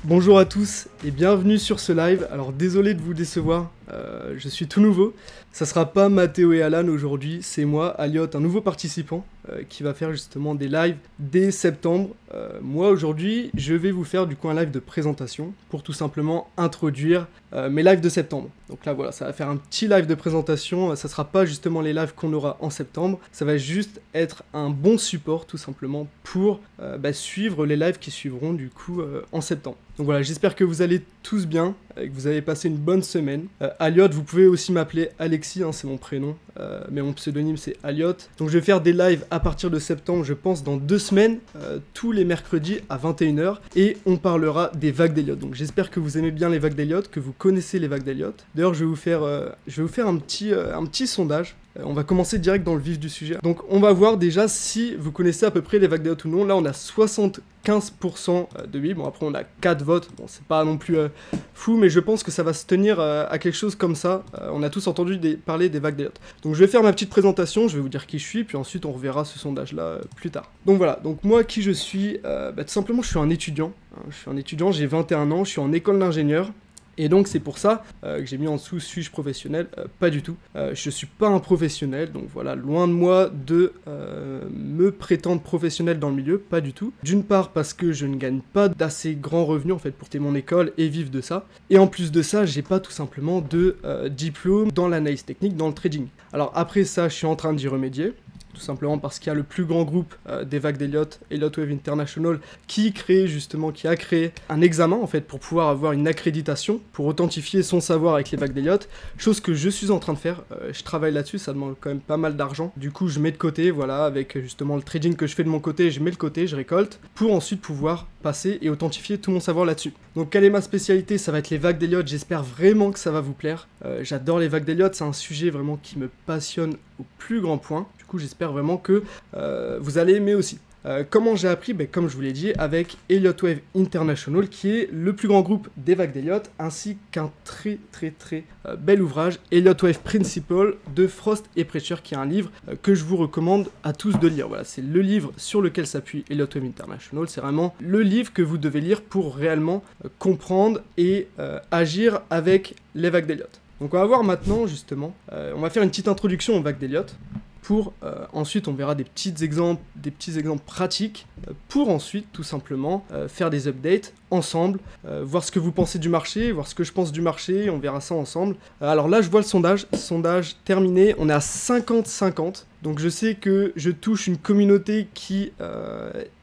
Bonjour à tous et bienvenue sur ce live. Alors désolé de vous décevoir, je suis tout nouveau. Ça sera pas Mathéo et Alan aujourd'hui, c'est moi, Aliot, un nouveau participant qui va faire justement des lives dès septembre. Moi aujourd'hui, je vais vous faire du coup un live de présentation pour tout simplement introduire mes lives de septembre. Donc là voilà, ça va faire un petit live de présentation, ça sera pas justement les lives qu'on aura en septembre, ça va juste être un bon support tout simplement pour suivre les lives qui suivront du coup en septembre. Donc voilà, j'espère que vous allez tous bien, que vous avez passé une bonne semaine. Aliot, vous pouvez aussi m'appeler Alexis, hein, c'est mon prénom, mais mon pseudonyme c'est Aliot. Donc je vais faire des lives à partir de septembre, je pense dans 2 semaines, tous les mercredis à 21h, et on parlera des vagues d'Elliott. Donc j'espère que vous aimez bien les vagues d'Elliott, que vous connaissez les vagues d'Elliott. D'ailleurs, je vais vous faire un petit sondage. On va commencer direct dans le vif du sujet. Donc on va voir déjà si vous connaissez à peu près les vagues d'Elliott ou non. Là on a 75% de oui. Bon après on a 4 votes. Bon c'est pas non plus fou, mais je pense que ça va se tenir à quelque chose comme ça. On a tous entendu parler des vagues d'Elliott. Donc je vais faire ma petite présentation, je vais vous dire qui je suis, puis ensuite on reverra ce sondage là plus tard. Donc voilà, donc moi qui je suis, tout simplement je suis un étudiant. Je suis un étudiant, j'ai 21 ans, je suis en école d'ingénieur. Et donc c'est pour ça que j'ai mis en dessous suis-je professionnel, pas du tout. Je suis pas un professionnel, donc voilà, loin de moi de me prétendre professionnel dans le milieu, pas du tout. D'une part parce que je ne gagne pas d'assez grands revenus en fait pour payer mon école et vivre de ça. Et en plus de ça, j'ai pas tout simplement de diplôme dans l'analyse technique, dans le trading. Alors après ça, je suis en train d'y remédier. Tout simplement parce qu'il y a le plus grand groupe des vagues d'Elliott, Elliott Wave International, qui a créé un examen en fait pour pouvoir avoir une accréditation, pour authentifier son savoir avec les vagues d'Elliott, chose que je suis en train de faire. Je travaille là-dessus, ça demande quand même pas mal d'argent. Du coup, je mets de côté, voilà, avec justement le trading que je fais de mon côté, je mets de côté, je récolte, pour ensuite pouvoir passer et authentifier tout mon savoir là-dessus. Donc, quelle est ma spécialité? Ça va être les vagues d'Elliott, j'espère vraiment que ça va vous plaire. J'adore les vagues d'Elliott, c'est un sujet vraiment qui me passionne au plus grand point. Du coup, j'espère vraiment que vous allez aimer aussi. Comment j'ai appris? Comme je vous l'ai dit, avec Elliott Wave International, qui est le plus grand groupe des vagues d'Elliott, ainsi qu'un très bel ouvrage, Elliott Wave Principle, de Frost et Preacher, qui est un livre que je vous recommande à tous de lire. Voilà, c'est le livre sur lequel s'appuie Elliott Wave International, c'est vraiment le livre que vous devez lire pour réellement comprendre et agir avec les vagues d'Elliott. Donc on va voir maintenant, justement, on va faire une petite introduction aux vagues d'Elliott. Ensuite on verra des petits exemples pratiques pour ensuite tout simplement faire des updates ensemble, voir ce que vous pensez du marché, voir ce que je pense du marché, on verra ça ensemble. Alors là je vois le sondage terminé, on est à 50-50, donc je sais que je touche une communauté qui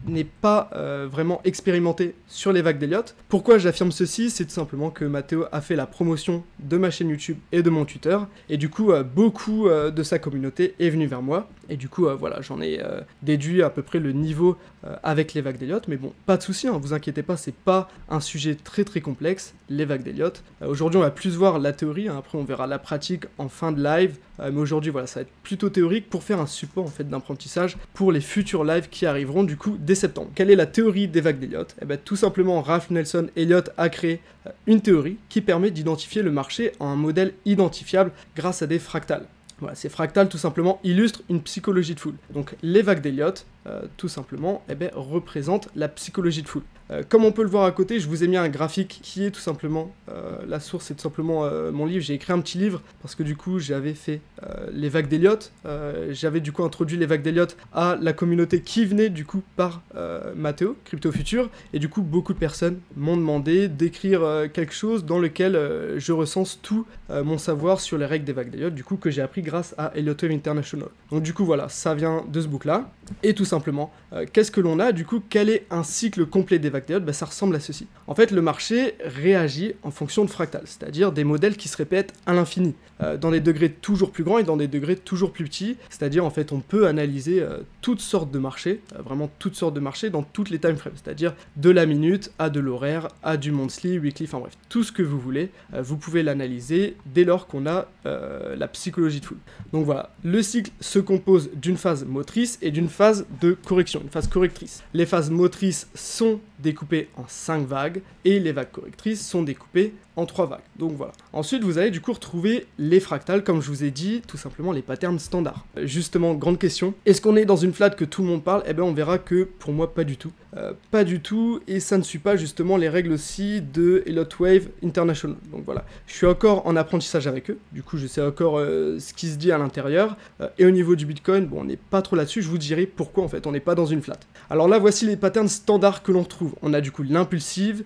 n'est pas vraiment expérimentée sur les vagues d'Elliott. Pourquoi j'affirme ceci? C'est tout simplement que Mathéo a fait la promotion de ma chaîne YouTube et de mon Twitter, et du coup beaucoup de sa communauté est venue vers moi, et du coup voilà, j'en ai déduit à peu près le niveau avec les vagues d'Elliott, mais bon, pas de souci, hein, vous inquiétez pas, c'est pas un sujet très complexe, les vagues d'Elliott. Aujourd'hui on va plus voir la théorie, hein, après on verra la pratique en fin de live, mais aujourd'hui voilà, ça va être plutôt théorique pour faire un support en fait d'apprentissage pour les futurs lives qui arriveront du coup dès septembre. Quelle est la théorie des vagues d'Elliott? Tout simplement Ralph Nelson Elliott a créé une théorie qui permet d'identifier le marché en un modèle identifiable grâce à des fractales. Voilà, ces fractales tout simplement illustrent une psychologie de foule. Donc les vagues d'Elliott, tout simplement, représentent la psychologie de foule. Comme on peut le voir à côté, je vous ai mis un graphique qui est tout simplement, la source c'est tout simplement mon livre. J'ai écrit un petit livre parce que du coup j'avais fait les vagues d'Elliott, j'avais du coup introduit les vagues d'Elliott à la communauté qui venait du coup par Mathéo, Crypto Future, et du coup beaucoup de personnes m'ont demandé d'écrire quelque chose dans lequel je recense tout mon savoir sur les règles des vagues d'Elliott, du coup que j'ai appris grâce à Elliott Wave International. Donc du coup voilà, ça vient de ce book là, et tout simplement, qu'est-ce que l'on a du coup? Quel est un cycle complet des vagues d'Elliott? Ça ressemble à ceci. En fait, le marché réagit en fonction de fractales, c'est-à-dire des modèles qui se répètent à l'infini, dans des degrés toujours plus grands et dans des degrés toujours plus petits, c'est-à-dire en fait on peut analyser toutes sortes de marchés, vraiment toutes sortes de marchés dans toutes les time frames, c'est-à-dire de la minute à de l'horaire, à du monthly, weekly, enfin bref, tout ce que vous voulez, vous pouvez l'analyser dès lors qu'on a la psychologie de foule. Donc voilà, le cycle se compose d'une phase motrice et d'une phase de correction, une phase correctrice. Les phases motrices sont découpées en 5 vagues, et les vagues correctrices sont découpées en 3 vagues. Donc voilà. Ensuite, vous allez du coup retrouver les fractales, comme je vous ai dit, tout simplement les patterns standards. Justement, grande question, est-ce qu'on est dans une flat que tout le monde parle? Eh bien, on verra que pour moi, pas du tout. Pas du tout, et ça ne suit pas justement les règles aussi de Elliott Wave International. Donc voilà, je suis encore en apprentissage avec eux, du coup je sais encore ce qui se dit à l'intérieur, et au niveau du Bitcoin, bon, on n'est pas trop là-dessus, je vous dirai pourquoi en fait on n'est pas dans une flat. Alors là, voici les patterns standards que l'on retrouve. On a du coup l'impulsive,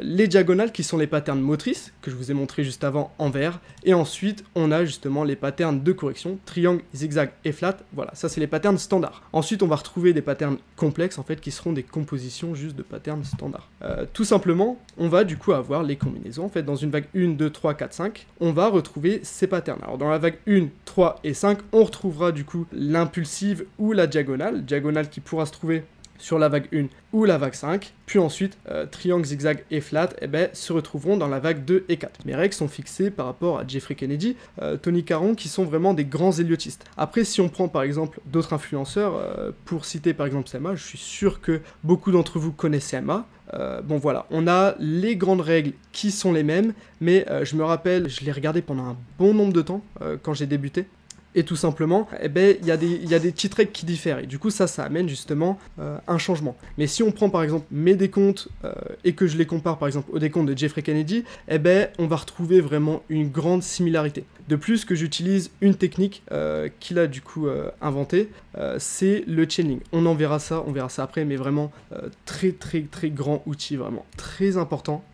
les diagonales qui sont les patterns motrices, que je vous ai montré juste avant en vert, et ensuite on a justement les patterns de correction, triangle, zigzag et flat, voilà, ça c'est les patterns standards. Ensuite on va retrouver des patterns complexes en fait qui seront des compositions juste de patterns standards. Tout simplement, on va du coup avoir les combinaisons, en fait dans une vague 1, 2, 3, 4, 5, on va retrouver ces patterns. Alors dans la vague 1, 3 et 5, on retrouvera du coup l'impulsive ou la diagonale qui pourra se trouver sur la vague 1 ou la vague 5, puis ensuite triangle, zigzag et flat se retrouveront dans la vague 2 et 4. Mes règles sont fixées par rapport à Jeffrey Kennedy, Tony Caron, qui sont vraiment des grands héliotistes. Après, si on prend par exemple d'autres influenceurs, pour citer par exemple CMA, je suis sûr que beaucoup d'entre vous connaissent CMA. Bon voilà, on a les grandes règles qui sont les mêmes, mais je me rappelle, je l'ai regardé pendant un bon nombre de temps quand j'ai débuté. Et tout simplement, il y a des petites règles qui diffèrent. Et du coup, ça amène justement un changement. Mais si on prend par exemple mes décomptes et que je les compare par exemple aux décomptes de Jeffrey Kennedy, on va retrouver vraiment une grande similarité. De plus, que j'utilise une technique qu'il a du coup inventée, c'est le chaining. On verra ça après, mais vraiment très grand outil, vraiment très important.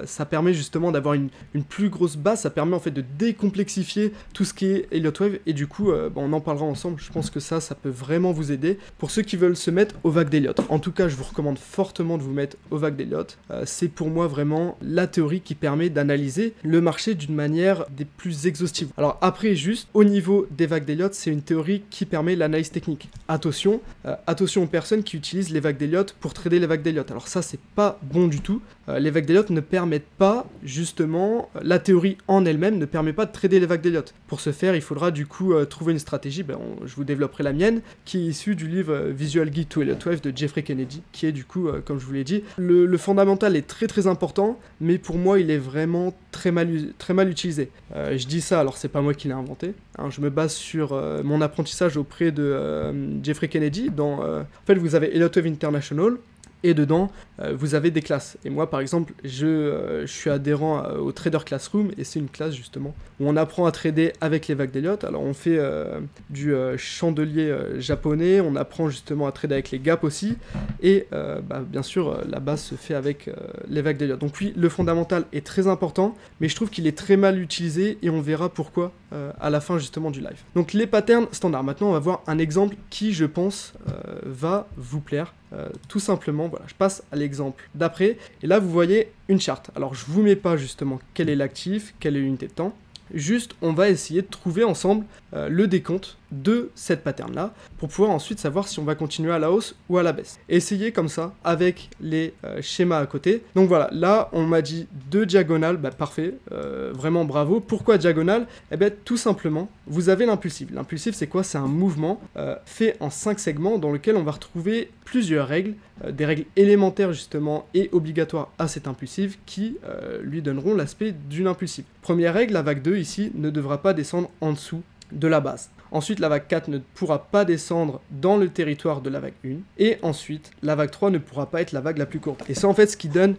Ça permet justement d'avoir une plus grosse base, ça permet en fait de décomplexifier tout ce qui est Elliott Wave, et du coup, on en parlera ensemble. Je pense que ça peut vraiment vous aider pour ceux qui veulent se mettre aux vagues d'Elliott. En tout cas, je vous recommande fortement de vous mettre aux vagues d'Elliott. C'est pour moi vraiment la théorie qui permet d'analyser le marché d'une manière des plus exhaustives. Alors après, juste au niveau des vagues d'Elliott, c'est une théorie qui permet l'analyse technique. Attention aux personnes qui utilisent les vagues d'Elliott pour trader les vagues d'Elliott. Alors ça, c'est pas bon du tout. Les vagues d'Elliott ne permettent pas, justement, la théorie en elle-même ne permet pas de trader les vagues d'Elliott. Pour ce faire, il faudra du coup trouver une stratégie, je vous développerai la mienne, qui est issue du livre Visual Guide to Elliott Wave de Jeffrey Kennedy, qui est du coup, comme je vous l'ai dit, le fondamental est très important, mais pour moi, il est vraiment très mal utilisé. Je dis ça, alors c'est pas moi qui l'ai inventé, hein, je me base sur mon apprentissage auprès de Jeffrey Kennedy. En fait, vous avez Elliott Wave International, et dedans, vous avez des classes. Et moi, par exemple, je suis adhérent au Trader Classroom, et c'est une classe, justement, où on apprend à trader avec les vagues d'Elliott. Alors, on fait du chandelier japonais, on apprend justement à trader avec les gaps aussi, et bien sûr, la base se fait avec les vagues d'Elliott. Donc oui, le fondamental est très important, mais je trouve qu'il est très mal utilisé, et on verra pourquoi à la fin, justement, du live. Donc, les patterns standards. Maintenant, on va voir un exemple qui, je pense, va vous plaire. Tout simplement, voilà, je passe à l'exemple d'après, et là vous voyez une charte. Alors je vous mets pas justement quel est l'actif, quelle est l'unité de temps, juste on va essayer de trouver ensemble le décompte de cette pattern là, pour pouvoir ensuite savoir si on va continuer à la hausse ou à la baisse. Essayez comme ça, avec les schémas à côté. Donc voilà, là on m'a dit 2 diagonales, parfait, vraiment bravo. Pourquoi diagonale? Tout simplement, vous avez l'impulsive. L'impulsive c'est quoi? C'est un mouvement fait en 5 segments dans lequel on va retrouver plusieurs règles, des règles élémentaires justement et obligatoires à cette impulsive qui lui donneront l'aspect d'une impulsive. Première règle, la vague 2 ici ne devra pas descendre en dessous de la base. Ensuite, la vague 4 ne pourra pas descendre dans le territoire de la vague 1. Et ensuite, la vague 3 ne pourra pas être la vague la plus courte. Et c'est en fait ce qui donne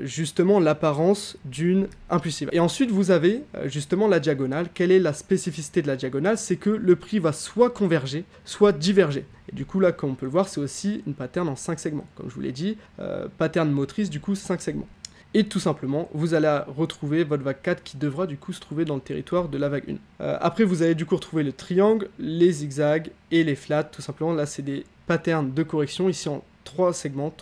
justement l'apparence d'une impulsive. Et ensuite, vous avez justement la diagonale. Quelle est la spécificité de la diagonale? C'est que le prix va soit converger, soit diverger. Et du coup, là, comme on peut le voir, c'est aussi une pattern en 5 segments. Comme je vous l'ai dit, pattern motrice, du coup, 5 segments. Et tout simplement, vous allez retrouver votre vague 4 qui devra du coup se trouver dans le territoire de la vague 1. Après, vous allez du coup retrouver le triangle, les zigzags et les flats. Tout simplement, là, c'est des patterns de correction. Ici, en 3 segments,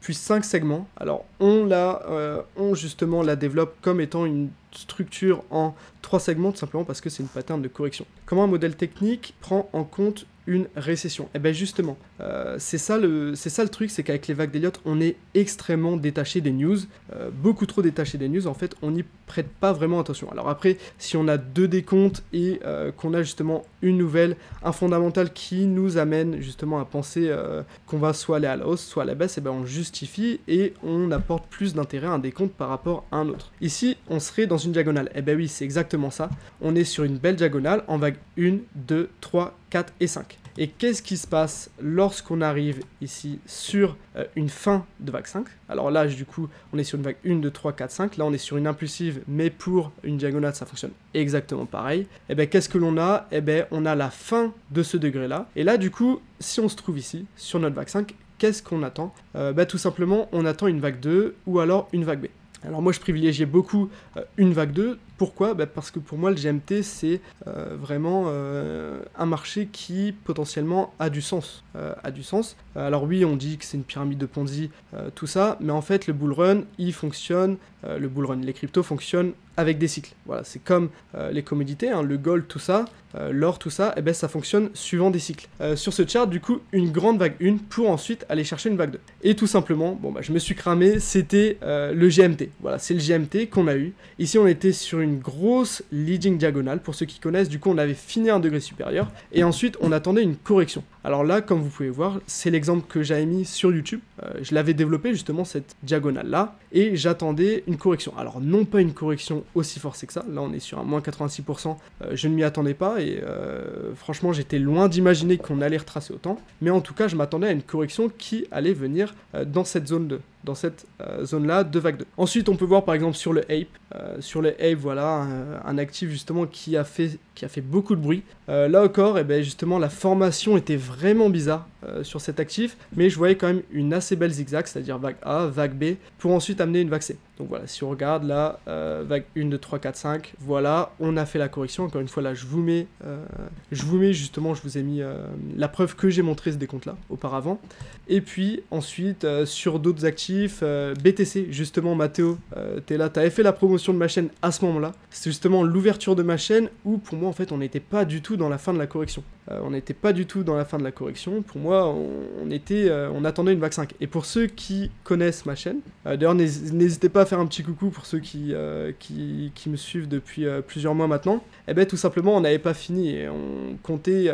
puis 5 segments. Alors, on justement la développe comme étant une structure en 3 segments, tout simplement parce que c'est une pattern de correction. Comment un modèle technique prend en compte une récession? Et bien justement, c'est ça le truc, c'est qu'avec les vagues d'Elliott, on est extrêmement détaché des news, beaucoup trop détaché des news, en fait, on n'y prête pas vraiment attention. Alors après, si on a 2 décomptes et qu'on a justement une nouvelle, un fondamental qui nous amène justement à penser qu'on va soit aller à la hausse, soit à la baisse, et ben on justifie et on apporte plus d'intérêt à un décompte par rapport à un autre. Ici, on serait dans une diagonale. Et ben oui, c'est exactement ça. On est sur une belle diagonale en vague 1, 2, 3, 4 et 5. Et qu'est-ce qui se passe lorsqu'on arrive ici sur une fin de vague 5? Alors là, du coup, on est sur une vague 1, 2, 3, 4, 5. Là, on est sur une impulsive, mais pour une diagonale, ça fonctionne exactement pareil. Et bien, qu'est-ce que l'on a? Et bien, on a la fin de ce degré-là. Et là, du coup, si on se trouve ici, sur notre vague 5, qu'est-ce qu'on attend? Tout simplement, on attend une vague 2 ou alors une vague B. Alors moi je privilégiais beaucoup une vague 2, pourquoi? Parce que pour moi le GMT c'est vraiment un marché qui potentiellement a du sens. Alors oui on dit que c'est une pyramide de Ponzi, tout ça, mais en fait le bull run il fonctionne, les cryptos fonctionnent avec des cycles. Voilà, c'est comme les commodités, hein, le gold, tout ça, l'or, tout ça, et ben ça fonctionne suivant des cycles. Sur ce chart, du coup, une grande vague 1 pour ensuite aller chercher une vague 2. Et tout simplement, bon bah je me suis cramé, c'était le GMT. Voilà, c'est le GMT qu'on a eu. Ici, on était sur une grosse leading diagonale. Pour ceux qui connaissent, du coup, on avait fini à un degré supérieur. Et ensuite, on attendait une correction. Alors là, comme vous pouvez voir, c'est l'exemple que j'avais mis sur YouTube. Je l'avais développé justement cette diagonale-là. Et j'attendais une correction. Alors non pas une correction aussi forcée que ça. Là, on est sur un moins 86%. Je ne m'y attendais pas. Et franchement, j'étais loin d'imaginer qu'on allait retracer autant. Mais en tout cas, je m'attendais à une correction qui allait venir dans cette zone 2. Dans cette zone-là de vague 2. Ensuite, on peut voir par exemple sur le Ape. Voilà, un actif justement qui a fait beaucoup de bruit. Là encore, et ben justement, la formation était vraiment bizarre sur cet actif, mais je voyais quand même une assez belle zigzag, c'est-à-dire vague A, vague B, pour ensuite amener une vague C. Donc voilà, si on regarde là, vague 1, 2, 3, 4, 5, voilà, on a fait la correction. Encore une fois, là, je vous mets justement, je vous ai mis la preuve que j'ai montré ce décompte-là auparavant. Et puis ensuite, sur d'autres actifs, BTC, justement, Mathéo, t'es là, t'avais fait la promotion de ma chaîne à ce moment-là. C'est justement l'ouverture de ma chaîne où, pour moi, en fait, on n'était pas du tout dans la fin de la correction. Pour moi, on attendait une vague 5. Et pour ceux qui connaissent ma chaîne, d'ailleurs, n'hésitez pas à faire un petit coucou pour ceux qui me suivent depuis plusieurs mois maintenant. Eh bien, tout simplement, on n'avait pas fini et on comptait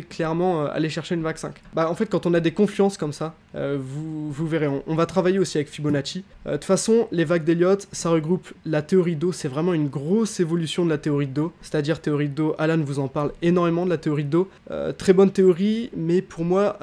clairement aller chercher une vague 5. En fait, quand on a des confiances comme ça, vous verrez, on va travailler aussi avec Fibonacci. De toute façon, les vagues d'Elliott, ça regroupe la théorie d'eau. C'est vraiment une grosse évolution de la théorie d'eau. C'est-à-dire théorie d'eau, Alan vous en parle énormément de la théorie d'eau. Très bonne théorie, mais pour moi,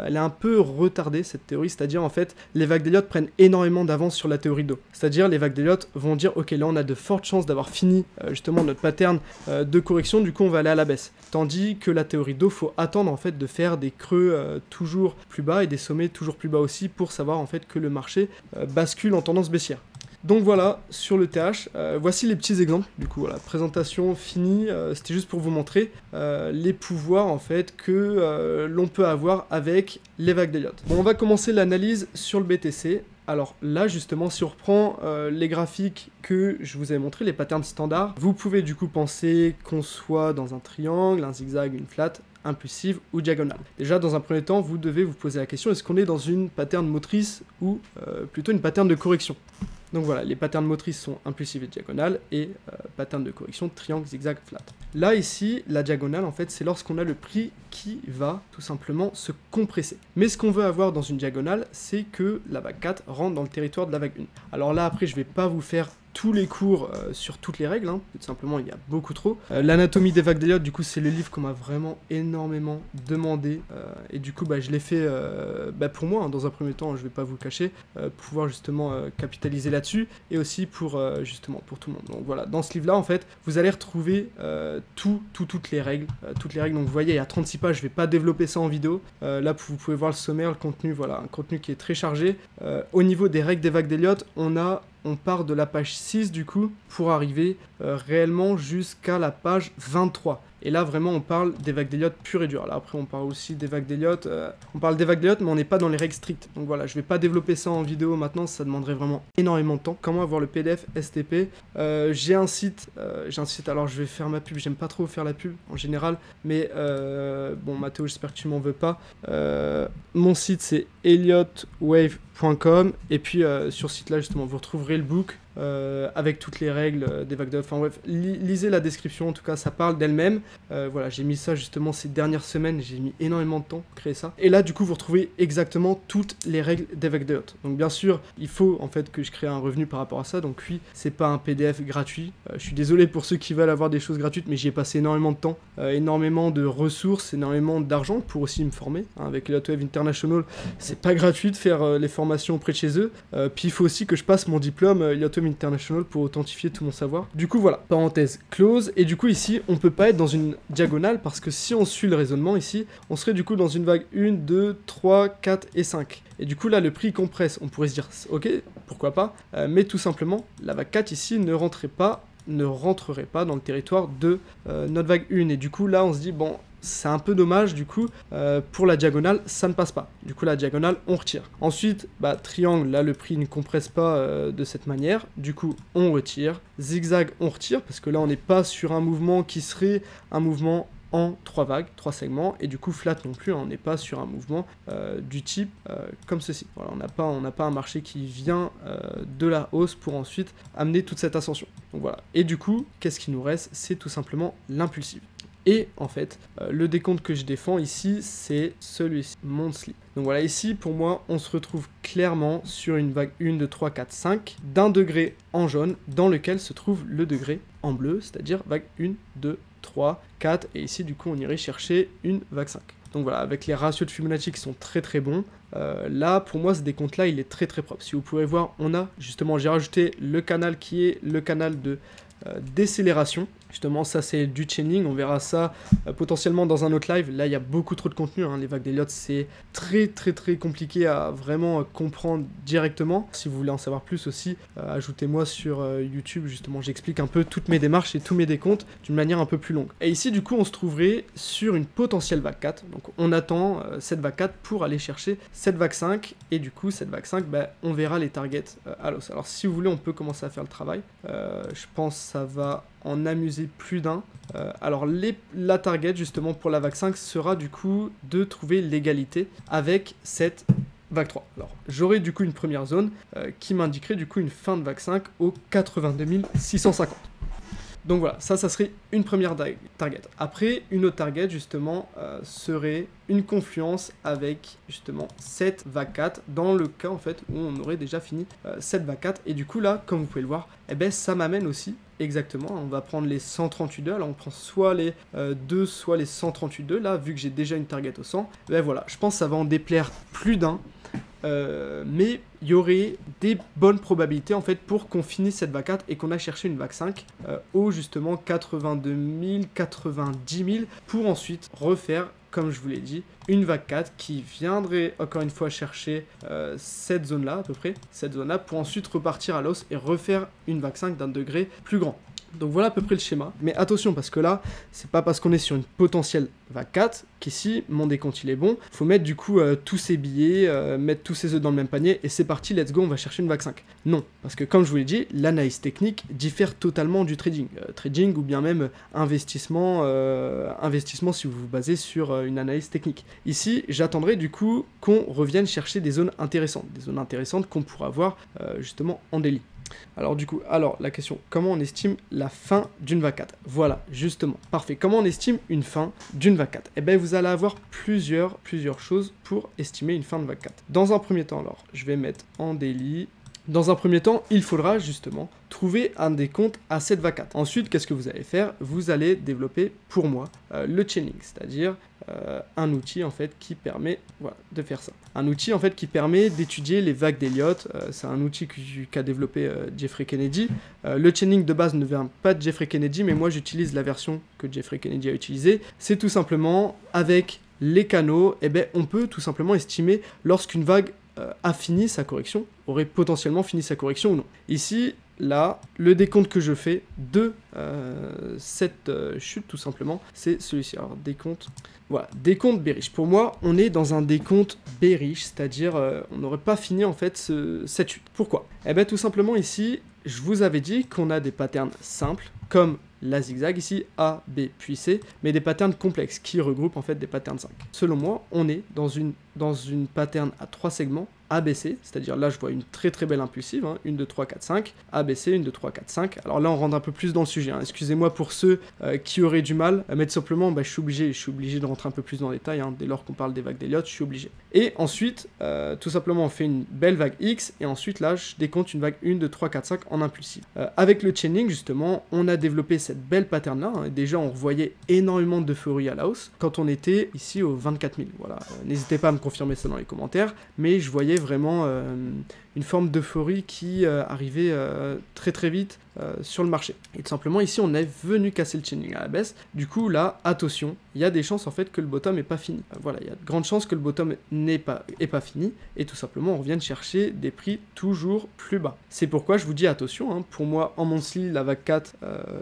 elle est un peu retardée, cette théorie. C'est-à-dire, en fait, les vagues d'Elliott prennent énormément d'avance sur la théorie d'eau. C'est-à-dire, les vagues d'Elliott vont dire, ok, là, on a de fortes chances d'avoir fini justement notre pattern de correction, du coup, on va aller à la baisse. Tandis que la théorie d'eau, faut attendre, en fait, de faire des creux toujours plus bas et des sommets toujours plus bas aussi pour savoir, en fait, que le marché bascule en tendance baissière. Donc voilà, sur le TH, voici les petits exemples. Du coup, voilà, présentation finie. C'était juste pour vous montrer les pouvoirs en fait que l'on peut avoir avec les vagues d'Elliott. Bon, on va commencer l'analyse sur le BTC. Alors là, justement, si on reprend les graphiques que je vous avais montré, les patterns standards, vous pouvez du coup penser qu'on soit dans un triangle, un zigzag, une flat, impulsive ou diagonale. Déjà, dans un premier temps, vous devez vous poser la question, est-ce qu'on est dans une pattern motrice ou plutôt une pattern de correction? Donc voilà, les patterns motrices sont impulsives et diagonales, et pattern de correction, triangle, zigzag, flat. Là, ici, la diagonale, en fait, c'est lorsqu'on a le prix qui va tout simplement se compresser. Mais ce qu'on veut avoir dans une diagonale, c'est que la vague 4 rentre dans le territoire de la vague 1. Alors là, après, je vais pas vous faire tous les cours sur toutes les règles, hein. Tout simplement il y a beaucoup trop. L'anatomie des vagues d'Elliott, du coup c'est le livre qu'on m'a vraiment énormément demandé, et du coup je l'ai fait pour moi, hein, dans un premier temps, je vais pas vous le cacher, pouvoir justement capitaliser là-dessus, et aussi pour justement pour tout le monde. Donc voilà, dans ce livre là en fait, vous allez retrouver toutes les règles, donc vous voyez il y a 36 pages, je vais pas développer ça en vidéo, là vous pouvez voir le sommaire, le contenu, voilà, un contenu qui est très chargé. Au niveau des règles des vagues d'Elliott, on part de la page 6 du coup pour arriver réellement jusqu'à la page 23. Et là, vraiment, on parle des vagues d'Elliott pures et dures. Là, après, on parle aussi des vagues d'Elliott. On parle des vagues d'Elliott, mais on n'est pas dans les règles strictes. Donc voilà, je vais pas développer ça en vidéo maintenant, ça demanderait vraiment énormément de temps. Comment avoir le PDF STP? J'ai un site, alors je vais faire ma pub, j'aime pas trop faire la pub en général, mais bon, Mathéo, j'espère que tu m'en veux pas. Mon site, c'est elliottwave.com, et puis sur ce site-là, justement, vous retrouverez le book avec toutes les règles des vagues d'Elliott. Enfin bref, lisez la description, en tout cas, ça parle d'elle-même. Voilà, j'ai mis ça justement ces dernières semaines, j'ai mis énormément de temps pour créer ça. Et là, du coup, vous retrouvez exactement toutes les règles des vagues d'Elliott. Donc bien sûr, il faut en fait que je crée un revenu par rapport à ça. Donc oui, c'est pas un PDF gratuit. Je suis désolé pour ceux qui veulent avoir des choses gratuites, mais j'y ai passé énormément de temps, énormément de ressources, énormément d'argent pour aussi me former. Avec Elliott International, c'est pas gratuit de faire les formations auprès de chez eux. Puis il faut aussi que je passe mon diplôme Elliott International pour authentifier tout mon savoir. Du coup voilà, parenthèse close, et du coup ici on peut pas être dans une diagonale parce que si on suit le raisonnement ici, on serait du coup dans une vague 1, 2, 3, 4 et 5. Et du coup là le prix compresse, on pourrait se dire ok, pourquoi pas, mais tout simplement la vague 4 ici ne rentrerait pas dans le territoire de notre vague 1, et du coup là on se dit bon, c'est un peu dommage, du coup, pour la diagonale, ça ne passe pas. Du coup, la diagonale, on retire. Ensuite, triangle, là, le prix ne compresse pas de cette manière. Du coup, on retire. Zigzag, on retire, parce que là, on n'est pas sur un mouvement qui serait un mouvement en 3 vagues, 3 segments, et du coup flat non plus, on n'est pas sur un mouvement du type comme ceci. Voilà, on n'a pas un marché qui vient de la hausse pour ensuite amener toute cette ascension. Donc voilà. Et du coup, qu'est-ce qui nous reste? C'est tout simplement l'impulsive. Et en fait, le décompte que je défends ici, c'est celui-ci, monthly. Donc voilà, ici, pour moi, on se retrouve clairement sur une vague 1, 2, 3, 4, 5, d'un degré en jaune, dans lequel se trouve le degré en bleu, c'est-à-dire vague 1, 2, 3, 4, et ici, du coup, on irait chercher une vague 5. Donc voilà, avec les ratios de Fibonacci qui sont très très bons, là, pour moi, ce décompte-là, il est très très propre. Si vous pouvez voir, on a, justement, j'ai rajouté le canal qui est le canal de décélération. Justement, ça c'est du chaining, on verra ça potentiellement dans un autre live. Là, il y a beaucoup trop de contenu, hein. Les vagues d'Elliott, c'est très très très compliqué à vraiment comprendre directement. Si vous voulez en savoir plus aussi, ajoutez-moi sur YouTube, justement, j'explique un peu toutes mes démarches et tous mes décomptes d'une manière un peu plus longue. Et ici, du coup, on se trouverait sur une potentielle vague 4. Donc, on attend cette vague 4 pour aller chercher cette vague 5. Et du coup, cette vague 5, on verra les targets à l'os. Alors, si vous voulez, on peut commencer à faire le travail. Je pense que ça va en amuser plus d'un. Alors la target justement pour la vague 5 sera du coup de trouver l'égalité avec cette vague 3. Alors j'aurai du coup une première zone qui m'indiquerait du coup une fin de vague 5 au 82 650. Donc voilà, ça serait une première target. Après, une autre target, justement, serait une confluence avec, justement, cette vague 4, dans le cas, en fait, où on aurait déjà fini cette vague 4. Et du coup, là, comme vous pouvez le voir, ça m'amène aussi, exactement, on va prendre les 138,2. Alors, on prend soit les 2, soit les 138,2. Là, vu que j'ai déjà une target au 100, voilà, je pense que ça va en déplaire plus d'un. Mais il y aurait des bonnes probabilités en fait pour qu'on finisse cette vague 4 et qu'on a cherché une vague 5 au justement 82 000, 90 000 pour ensuite refaire, comme je vous l'ai dit, une vague 4 qui viendrait encore une fois chercher cette zone là à peu près, cette zone là pour ensuite repartir à l'os et refaire une vague 5 d'un degré plus grand. Donc voilà à peu près le schéma, mais attention parce que là, c'est pas parce qu'on est sur une potentielle vague 4 qu'ici, mon décompte il est bon. Faut mettre du coup tous ces billets, mettre tous ces œufs dans le même panier et c'est parti, let's go, on va chercher une vague 5. Non, parce que comme je vous l'ai dit, l'analyse technique diffère totalement du trading. Trading ou bien même investissement si vous vous basez sur une analyse technique. Ici, j'attendrai du coup qu'on revienne chercher des zones intéressantes qu'on pourra voir justement en daily. Alors du coup, la question, comment on estime la fin d'une vague 4? Voilà, justement, parfait. Comment on estime une fin d'une vague 4? Eh bien, vous allez avoir plusieurs choses pour estimer une fin de vague 4. Dans un premier temps, alors, je vais mettre en daily. Dans un premier temps, il faudra justement trouver un décompte à cette vague 4. Ensuite, qu'est-ce que vous allez faire? Vous allez développer pour moi le chaining, c'est-à-dire un outil en fait qui permet de faire ça. Un outil en fait qui permet d'étudier les vagues d'Elliott. C'est un outil qu'a développé Jeffrey Kennedy. Le chaining de base ne vient pas de Jeffrey Kennedy, mais moi j'utilise la version que Jeffrey Kennedy a utilisée. C'est tout simplement avec les canaux, on peut tout simplement estimer lorsqu'une vague a fini sa correction, aurait potentiellement fini sa correction ou non. Ici, là, le décompte que je fais de cette chute, tout simplement, c'est celui-ci. Alors, décompte, voilà, décompte bearish. Pour moi, on est dans un décompte bearish, c'est-à-dire on n'aurait pas fini en fait cette chute. Pourquoi? Eh bien, tout simplement ici, je vous avais dit qu'on a des patterns simples, comme la zigzag ici, A, B, puis C, mais des patterns complexes qui regroupent en fait des patterns 5. Selon moi, on est dans une pattern à 3 segments, ABC, c'est-à-dire là je vois une très très belle impulsive, hein, 1, 2, 3, 4, 5, ABC, 1, 2, 3, 4, 5. Alors là on rentre un peu plus dans le sujet, hein. Excusez-moi pour ceux qui auraient du mal, mais tout simplement je suis obligé de rentrer un peu plus dans les détails, hein. Dès lors qu'on parle des vagues d'Elliott, je suis obligé. Et ensuite, tout simplement on fait une belle vague X, et ensuite là je décompte une vague 1, 2, 3, 4, 5 en impulsive. Avec le chaining justement, on a développé cette belle pattern là, hein, et déjà on voyait énormément d'euphorie à la hausse, quand on était ici aux 24 000, voilà. N'hésitez pas à me confirmer ça dans les commentaires, mais je voyais vraiment une forme d'euphorie qui arrivait très très vite sur le marché. Et tout simplement ici on est venu casser le chaining à la baisse, du coup là attention, il y a des chances en fait que le bottom n'est pas fini. Voilà, il y a de grandes chances que le bottom n'est pas fini, et tout simplement on revient de chercher des prix toujours plus bas. C'est pourquoi je vous dis attention, hein, pour moi en monthly la vague 4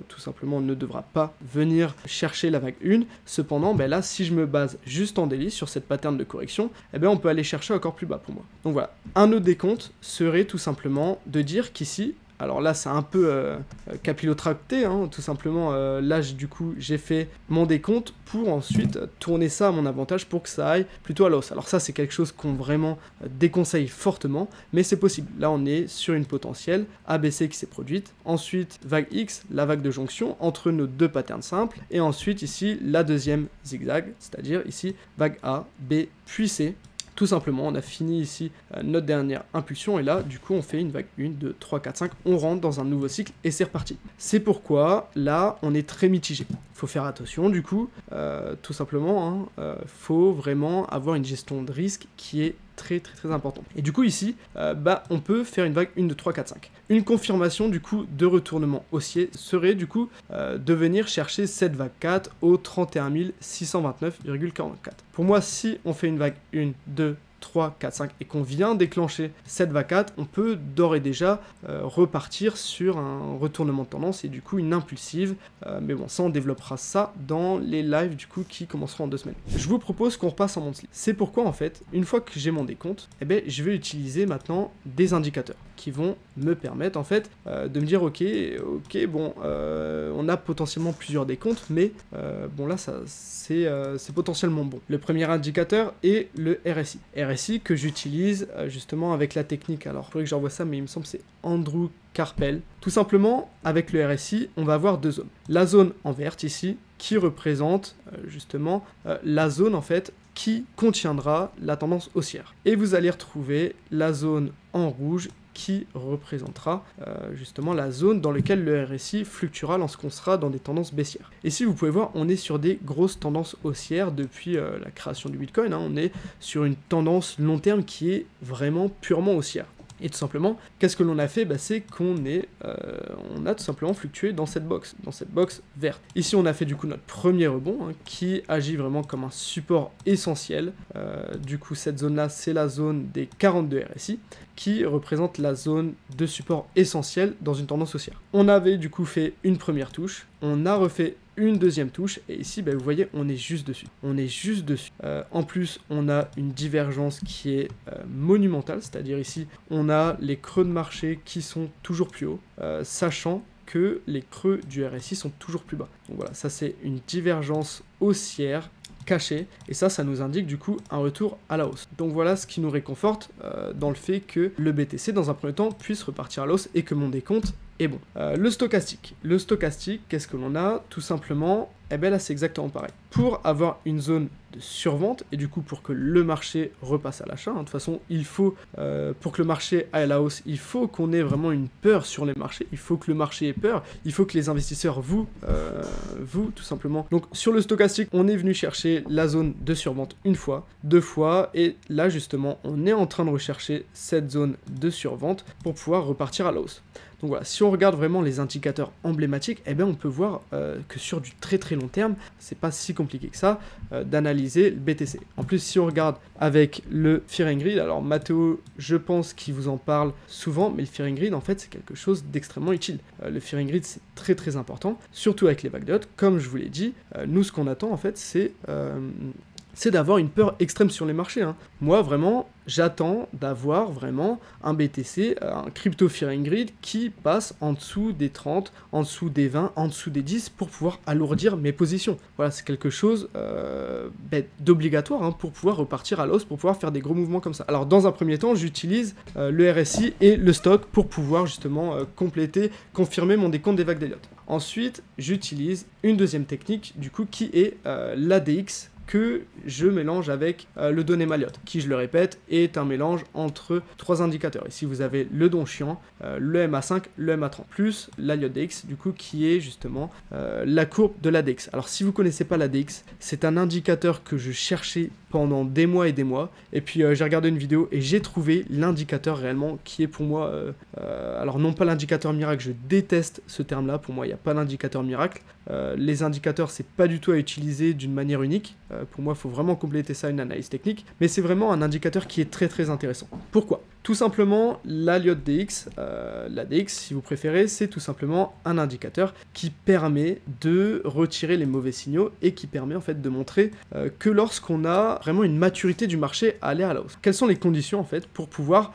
tout simplement ne devra pas venir chercher la vague 1, cependant là si je me base juste en daily sur cette pattern de correction, on peut aller chercher encore plus bas pour moi. Donc voilà, un autre décompte serait tout simplement de dire qu'ici, alors là c'est un peu capillotracté, hein, tout simplement, là du coup j'ai fait mon décompte pour ensuite tourner ça à mon avantage pour que ça aille plutôt à l'os. Alors ça c'est quelque chose qu'on vraiment déconseille fortement, mais c'est possible. Là on est sur une potentielle ABC qui s'est produite, ensuite vague X, la vague de jonction entre nos deux patterns simples, et ensuite ici la deuxième zigzag, c'est-à-dire ici vague A, B, puis C. Tout simplement, on a fini ici notre dernière impulsion, et là, du coup, on fait une vague 1, 2, 3, 4, 5, on rentre dans un nouveau cycle, et c'est reparti. C'est pourquoi, là, on est très mitigé. Il faut faire attention, du coup, tout simplement, hein, faut vraiment avoir une gestion de risque qui est très important. Et du coup ici, on peut faire une vague 1, 2, 3, 4, 5. Une confirmation du coup de retournement haussier serait du coup de venir chercher cette vague 4 au 31 629,44. Pour moi, si on fait une vague 1, 2, 3, 4, 5 et qu'on vient déclencher cette vague 4, on peut d'ores et déjà repartir sur un retournement de tendance et du coup une impulsive, mais bon ça on développera ça dans les lives du coup qui commenceront en 2 semaines. Je vous propose qu'on repasse en monthly. C'est pourquoi en fait, une fois que j'ai mon décompte, je vais utiliser maintenant des indicateurs qui vont me permettre en fait de me dire ok bon on a potentiellement plusieurs décomptes, mais bon là ça c'est potentiellement bon. Le premier indicateur est le RSI. RSI que j'utilise justement avec la technique, alors il faudrait que j'envoie ça, mais il me semble que c'est Andrew Carpel. Tout simplement, avec le RSI, on va avoir 2 zones. La zone en verte ici, qui représente justement la zone en fait qui contiendra la tendance haussière. Et vous allez retrouver la zone en rouge qui représentera justement la zone dans laquelle le RSI fluctuera lorsqu'on sera dans des tendances baissières. Et si vous pouvez voir, on est sur des grosses tendances haussières depuis la création du Bitcoin, hein. On est sur une tendance long terme qui est vraiment purement haussière. Et tout simplement, qu'est-ce que l'on a fait? C'est qu'on on a tout simplement fluctué dans cette box verte. Ici, on a fait du coup notre premier rebond, hein, qui agit vraiment comme un support essentiel. Du coup, cette zone-là, c'est la zone des 42 RSI, qui représente la zone de support essentiel dans une tendance haussière. On avait du coup fait une première touche, on a refait une deuxième touche, et ici vous voyez on est juste dessus, en plus on a une divergence qui est monumentale, c'est-à-dire ici on a les creux de marché qui sont toujours plus hauts, sachant que les creux du RSI sont toujours plus bas. Donc voilà, ça c'est une divergence haussière cachée, et ça nous indique du coup un retour à la hausse. Donc voilà ce qui nous réconforte dans le fait que le BTC dans un premier temps puisse repartir à la hausse et que mon décompte est bon. Le stochastique, qu'est-ce que l'on a? Tout simplement, là c'est exactement pareil. Pour avoir une zone de survente, et du coup pour que le marché repasse à l'achat, hein, de toute façon il faut, pour que le marché aille à la hausse, il faut qu'on ait vraiment une peur sur les marchés, il faut que le marché ait peur, il faut que les investisseurs, vous tout simplement. Donc sur le stochastique, on est venu chercher la zone de survente une fois, 2 fois, et là justement on est en train de rechercher cette zone de survente pour pouvoir repartir à la hausse. Donc voilà, si on regarde vraiment les indicateurs emblématiques, on peut voir que sur du très long terme, c'est pas si compliqué que ça d'analyser le BTC. En plus, si on regarde avec le Fear and Greed, alors Matteo, je pense qu'il vous en parle souvent, mais le Fear and Greed, en fait, c'est quelque chose d'extrêmement utile. Le Fear and Greed, c'est très très important, surtout avec les vagues de lot. Comme je vous l'ai dit, nous, ce qu'on attend, en fait, c'est d'avoir une peur extrême sur les marchés. Moi, vraiment, j'attends d'avoir vraiment un BTC, un crypto Fear and Greed qui passe en dessous des 30, en dessous des 20, en dessous des 10 pour pouvoir alourdir mes positions. Voilà, c'est quelque chose d'obligatoire pour pouvoir repartir à l'os, pour pouvoir faire des gros mouvements comme ça. Alors, dans un premier temps, j'utilise le RSI et le stock pour pouvoir justement compléter, confirmer mon décompte des vagues d'Elliott. Ensuite, j'utilise une deuxième technique, du coup, qui est l'ADX, que je mélange avec le Donema Elliott, qui, je le répète, est un mélange entre 3 indicateurs. Ici, vous avez le Donchian, le MA5, le MA30, plus l'Elliott DX, du coup, qui est justement la courbe de l'ADX. Alors, si vous ne connaissez pas l'ADX, c'est un indicateur que je cherchais pendant des mois, et puis j'ai regardé une vidéo et j'ai trouvé l'indicateur réellement qui est pour moi, alors non pas l'indicateur miracle, je déteste ce terme-là, pour moi il n'y a pas d'indicateur miracle, les indicateurs c'est pas du tout à utiliser d'une manière unique, pour moi il faut vraiment compléter ça à une analyse technique, mais c'est vraiment un indicateur qui est très très intéressant. Pourquoi ? Tout simplement, l'Elliott DX, l'ADX si vous préférez, c'est tout simplement un indicateur qui permet de retirer les mauvais signaux et qui permet en fait de montrer que lorsqu'on a vraiment une maturité du marché à aller à la hausse. Quelles sont les conditions en fait pour pouvoir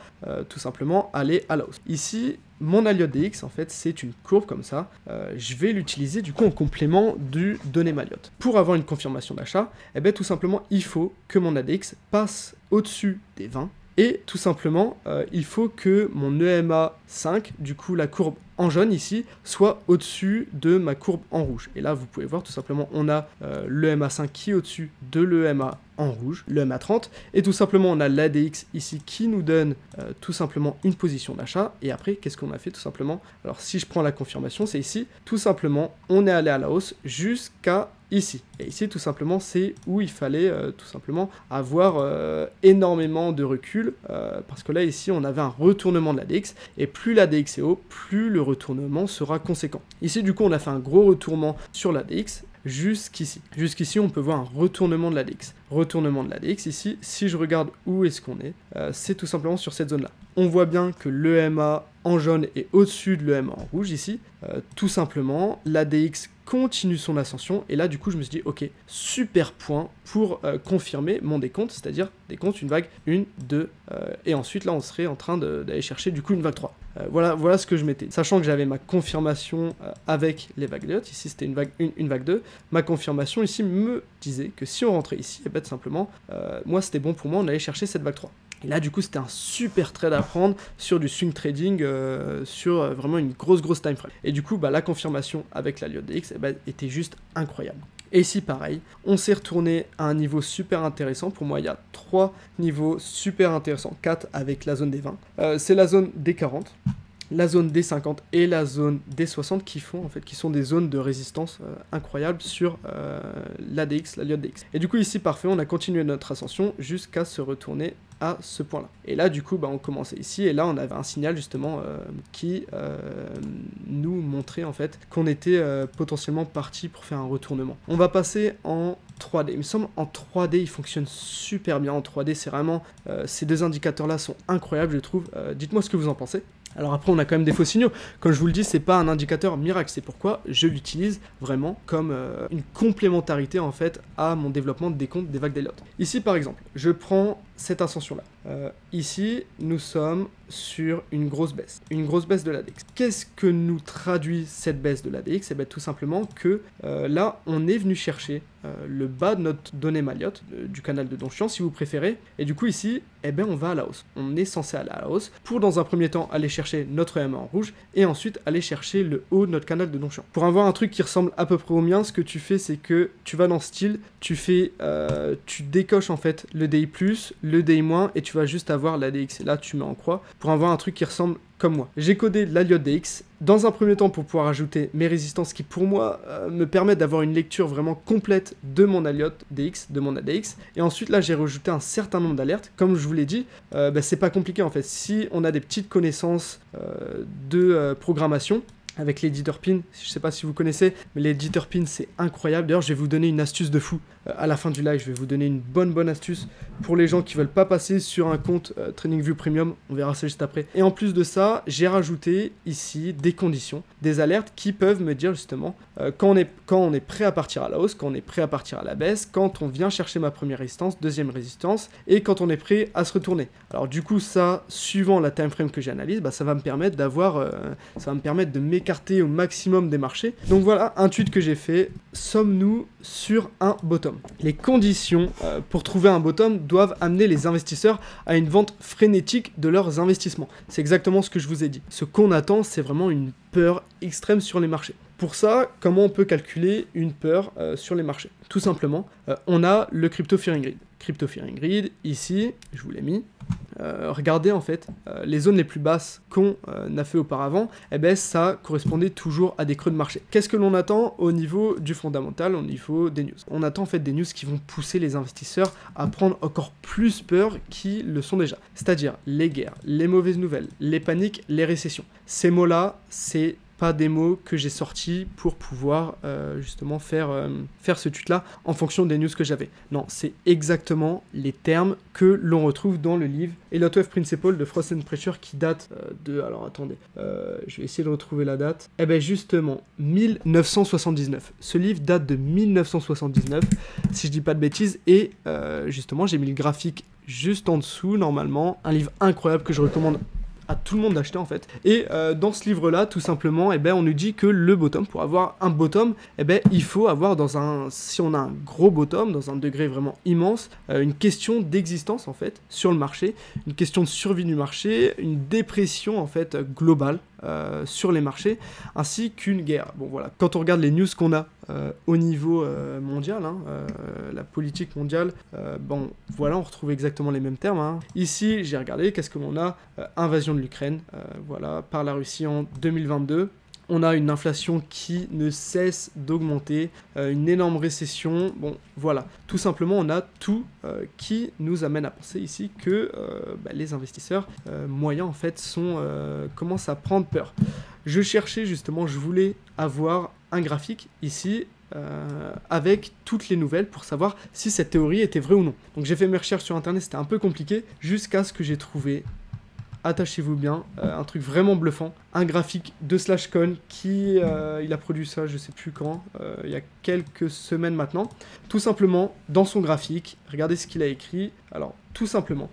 tout simplement aller à la hausse? Ici, mon Elliott DX, en fait, c'est une courbe comme ça. Je vais l'utiliser du coup en complément du Donema Elliott. Pour avoir une confirmation d'achat, eh bien, tout simplement, il faut que mon ADX passe au-dessus des 20. Et tout simplement, il faut que mon EMA 5, du coup la courbe en jaune ici, soit au-dessus de ma courbe en rouge. Et là, vous pouvez voir tout simplement, on a l'EMA 5 qui est au-dessus de l'EMA en rouge, l'EMA 30, et tout simplement, on a l'ADX ici qui nous donne tout simplement une position d'achat. Et après, qu'est-ce qu'on a fait tout simplement? Alors, si je prends la confirmation, c'est ici, tout simplement, on est allé à la hausse jusqu'à ici. Et ici, tout simplement, c'est où il fallait tout simplement avoir énormément de recul, parce que là, ici, on avait un retournement de l'ADX, et plus l'ADX est haut, plus le retournement sera conséquent. Ici, du coup, on a fait un gros retournement sur l'ADX, jusqu'ici. Jusqu'ici, on peut voir un retournement de l'ADX. Retournement de l'ADX, ici, si je regarde où est-ce qu'on est, c'est tout simplement sur cette zone-là. On voit bien que l'EMA en jaune est au-dessus de l'EMA en rouge, ici. Tout simplement, l'ADX continue son ascension, et là, du coup, je me suis dit, ok, super point pour confirmer mon décompte, c'est-à-dire décompte une vague 1, 2, et ensuite, là, on serait en train d'aller chercher, du coup, une vague 3. Voilà ce que je mettais. Sachant que j'avais ma confirmation avec les vagues Elliott, ici c'était une vague 1, une vague 2, ma confirmation ici me disait que si on rentrait ici, et bien tout simplement, moi c'était bon pour moi, on allait chercher cette vague 3. Et là du coup c'était un super trade à prendre sur du swing trading, sur vraiment une grosse time frame. Et du coup la confirmation avec la Elliott DX était juste incroyable. Et ici pareil, on s'est retourné à un niveau super intéressant. Pour moi il y a 3 niveaux super intéressants, 4 avec la zone des 20. C'est la zone des 40, la zone des 50 et la zone des 60 qui sont des zones de résistance incroyables sur l'ADX, la Elliott DX. Et du coup ici parfait, on a continué notre ascension jusqu'à se retourner à ce point-là. Et là du coup on commençait ici et là on avait un signal justement qui nous montrait en fait qu'on était potentiellement parti pour faire un retournement. On va passer en 3D. Il me semble en 3D il fonctionne super bien. En 3D c'est vraiment ces deux indicateurs là sont incroyables je trouve. Dites-moi ce que vous en pensez. Alors après on a quand même des faux signaux, comme je vous le dis c'est pas un indicateur miracle, c'est pourquoi je l'utilise vraiment comme une complémentarité en fait à mon développement de décompte des vagues d'Elliott. Ici par exemple, je prends cette ascension là, ici nous sommes sur une grosse baisse de l'ADX. Qu'est-ce que nous traduit cette baisse de l'ADX? Et bien tout simplement que là on est venu chercher le bas de notre Donema Elliott, du canal de Donchian si vous préférez, et du coup ici eh ben on va à la hausse, on est censé aller à la hausse pour dans un premier temps aller chercher notre EMA en rouge et ensuite aller chercher le haut de notre canal de Donchian. Pour avoir un truc qui ressemble à peu près au mien, ce que tu fais c'est que tu vas dans style, tu décoches en fait le DI+, le DI-, et tu vas juste avoir l'ADX et là tu mets en croix pour avoir un truc qui ressemble comme moi. J'ai codé l'Elliott DX dans un premier temps pour pouvoir ajouter mes résistances qui pour moi me permettent d'avoir une lecture vraiment complète de mon Elliott DX, de mon ADX, et ensuite là j'ai rajouté un certain nombre d'alertes. Comme je vous l'ai dit, c'est pas compliqué en fait. Si on a des petites connaissances de programmation, avec l'éditeur pin. Je sais pas si vous connaissez, mais l'éditeur pin c'est incroyable. D'ailleurs je vais vous donner une astuce de fou à la fin du live. Je vais vous donner une bonne astuce pour les gens qui veulent pas passer sur un compte TradingView Premium. On verra ça juste après. Et en plus de ça, j'ai rajouté ici des conditions, des alertes qui peuvent me dire justement quand on est prêt à partir à la hausse, quand on est prêt à partir à la baisse, quand on vient chercher ma première résistance, deuxième résistance, et quand on est prêt à se retourner. Alors du coup ça, suivant la time frame que j'analyse, ça va me permettre de m'écarter au maximum des marchés. Donc voilà un tweet que j'ai fait. Sommes-nous sur un bottom? Les conditions pour trouver un bottom doivent amener les investisseurs à une vente frénétique de leurs investissements. C'est exactement ce que je vous ai dit. Ce qu'on attend, c'est vraiment une peur extrême sur les marchés. Pour ça, comment on peut calculer une peur sur les marchés? Tout simplement, on a le Crypto Fearing Grid. Crypto Fearing Grid, ici, je vous l'ai mis. Regardez en fait, les zones les plus basses qu'on a fait auparavant, ça correspondait toujours à des creux de marché. Qu'est-ce que l'on attend au niveau du fondamental, au niveau des news? On attend en fait des news qui vont pousser les investisseurs à prendre encore plus peur qu'ils le sont déjà. C'est-à-dire les guerres, les mauvaises nouvelles, les paniques, les récessions. Ces mots-là, c'est pas des mots que j'ai sortis pour pouvoir justement faire ce tweet-là en fonction des news que j'avais. Non, c'est exactement les termes que l'on retrouve dans le livre A Lot of Principles de Frost & Pressure qui date de... Alors attendez, je vais essayer de retrouver la date. Justement, 1979. Ce livre date de 1979, si je dis pas de bêtises, et justement j'ai mis le graphique juste en dessous normalement. Un livre incroyable que je recommande à tout le monde d'acheter en fait. Et dans ce livre là tout simplement on nous dit que le bottom, pour avoir un bottom, il faut avoir si on a un gros bottom dans un degré vraiment immense, une question d'existence en fait sur le marché, une question de survie du marché, une dépression en fait globale sur les marchés, ainsi qu'une guerre. Bon voilà, quand on regarde les news qu'on a au niveau mondial, la politique mondiale, voilà, on retrouve exactement les mêmes termes. Ici, j'ai regardé, qu'est-ce que l'on a? Invasion de l'Ukraine, voilà, par la Russie en 2022. On a une inflation qui ne cesse d'augmenter, une énorme récession, bon voilà, tout simplement on a tout qui nous amène à penser ici que les investisseurs moyens en fait commencent à prendre peur. Je cherchais justement, je voulais avoir un graphique ici avec toutes les nouvelles pour savoir si cette théorie était vraie ou non. Donc j'ai fait mes recherches sur internet, c'était un peu compliqué, jusqu'à ce que j'ai trouvé, attachez-vous bien, un truc vraiment bluffant, un graphique de SlashCoin qui il a produit ça je sais plus quand, il y a quelques semaines maintenant. Tout simplement dans son graphique, regardez ce qu'il a écrit. Alors tout simplement,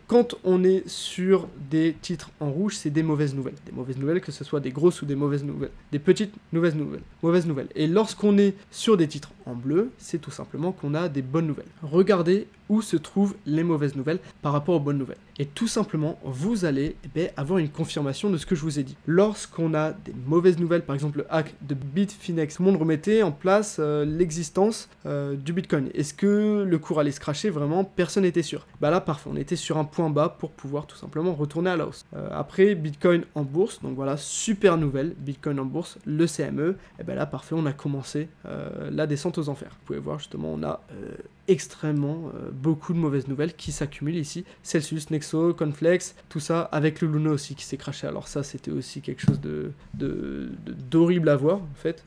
quand on est sur des titres en rouge, c'est des mauvaises nouvelles. Des mauvaises nouvelles, que ce soit des grosses ou des mauvaises nouvelles. Des petites mauvaises nouvelles. Et lorsqu'on est sur des titres en bleu, c'est tout simplement qu'on a des bonnes nouvelles. Regardez où se trouvent les mauvaises nouvelles par rapport aux bonnes nouvelles. Et tout simplement, vous allez avoir une confirmation de ce que je vous ai dit. Lorsqu'on a des mauvaises nouvelles, par exemple le hack de Bitfinex, tout le monde remettait en place l'existence du Bitcoin. Est-ce que le cours allait se crasher? Vraiment, personne n'était sûr. Là, parfait, on était sur un point bas pour pouvoir tout simplement retourner à la hausse. Après, Bitcoin en bourse, donc voilà, super nouvelle, Bitcoin en bourse, le CME, là, parfait, on a commencé la descente aux enfers. Vous pouvez voir, justement, on a extrêmement beaucoup de mauvaises nouvelles qui s'accumulent ici. Celsius, Nexo, Conflex, tout ça, avec le Luna aussi qui s'est crashé. Alors ça, c'était aussi quelque chose d'horrible à voir, en fait.